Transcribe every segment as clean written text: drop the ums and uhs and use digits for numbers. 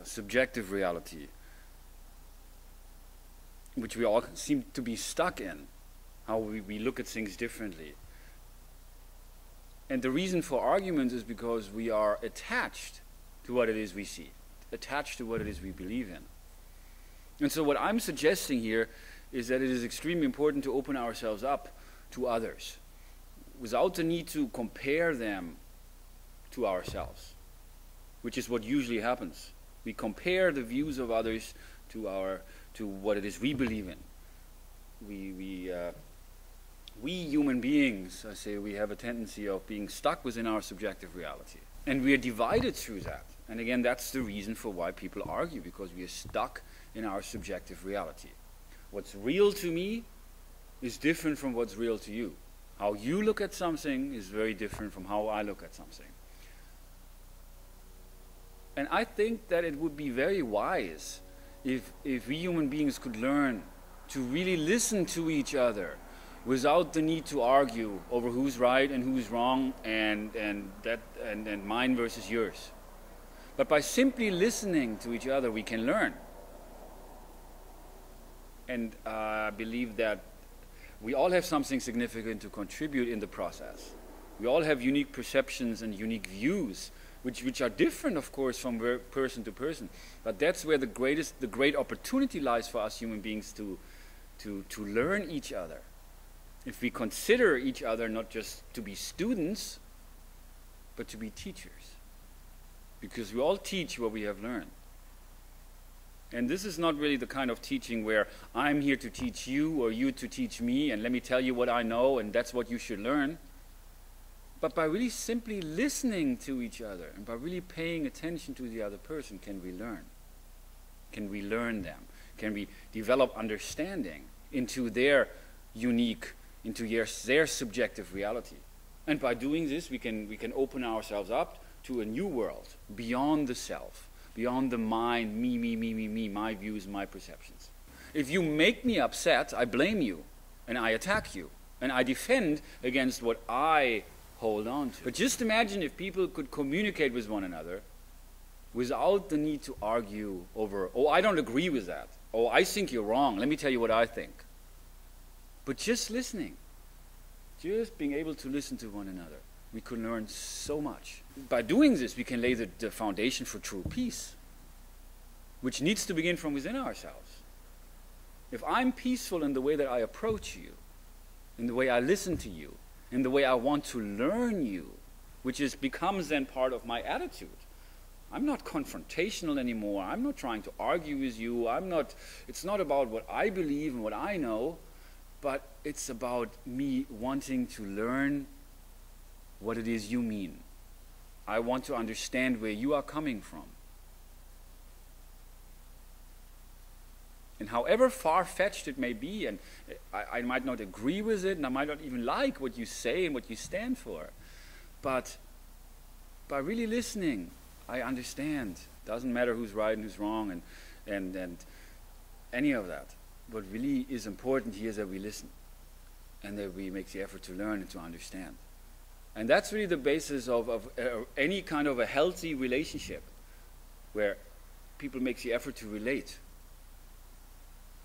subjective reality, which we all seem to be stuck in, how we look at things differently. And the reason for arguments is because we are attached to what it is we see, attached to what it is we believe in. And so what I'm suggesting here is that it is extremely important to open ourselves up to others without the need to compare them to ourselves, which is what usually happens. We compare the views of others to what it is we believe in. We human beings, I say, we have a tendency of being stuck within our subjective reality. And we are divided through that. And again, that's the reason for why people argue, because we are stuck in our subjective reality. What's real to me is different from what's real to you. How you look at something is very different from how I look at something. And I think that it would be very wise if we human beings could learn to really listen to each other without the need to argue over who's right and who's wrong and mine versus yours. But by simply listening to each other, we can learn. And I believe that we all have something significant to contribute in the process. We all have unique perceptions and unique views, which are different, of course, from person to person. But that's where the great opportunity lies for us human beings to learn each other. If we consider each other not just to be students, but to be teachers. Because we all teach what we have learned. And this is not really the kind of teaching where I'm here to teach you or you to teach me and let me tell you what I know and that's what you should learn. But by really simply listening to each other and by really paying attention to the other person, can we learn? Can we learn them? Can we develop understanding into their unique, into their subjective reality? And by doing this, we can open ourselves up to a new world beyond the self, beyond the mind, me, my views, my perceptions. If you make me upset, I blame you and I attack you and I defend against what I hold on to. But just imagine if people could communicate with one another without the need to argue over, oh, I don't agree with that. Oh, I think you're wrong. Let me tell you what I think. But just listening, just being able to listen to one another, we could learn so much. By doing this, we can lay the foundation for true peace, which needs to begin from within ourselves. If I'm peaceful in the way that I approach you, in the way I listen to you, in the way I want to learn you, which becomes then part of my attitude. I'm not confrontational anymore. I'm not trying to argue with you. It's not about what I believe and what I know, but it's about me wanting to learn what it is you mean. I want to understand where you are coming from. And however far-fetched it may be, and I might not agree with it, and I might not even like what you say and what you stand for, but by really listening, I understand. Doesn't matter who's right and who's wrong and any of that. What really is important here is that we listen and that we make the effort to learn and to understand. And that's really the basis of any kind of a healthy relationship where people make the effort to relate.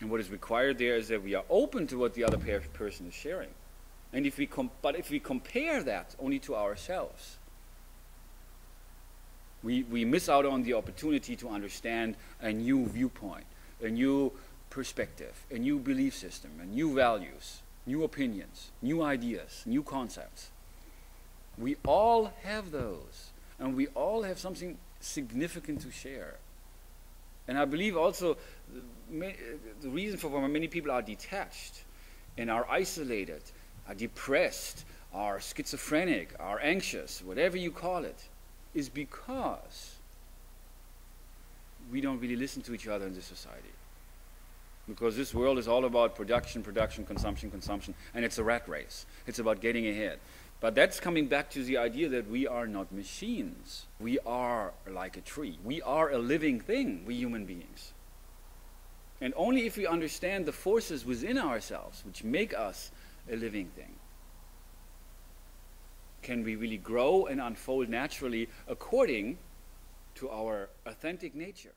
And what is required there is that we are open to what the other person is sharing. And if we compare that only to ourselves, we miss out on the opportunity to understand a new viewpoint, a new perspective, a new belief system, and new values, new opinions, new ideas, new concepts. We all have those, and we all have something significant to share. And I believe also the reason for why many people are detached and are isolated, are depressed, are schizophrenic, are anxious, whatever you call it, is because we don't really listen to each other in this society. Because this world is all about production, consumption, and it's a rat race. It's about getting ahead. But that's coming back to the idea that we are not machines. We are like a tree. We are a living thing, we human beings. And only if we understand the forces within ourselves which make us a living thing can we really grow and unfold naturally according to our authentic nature.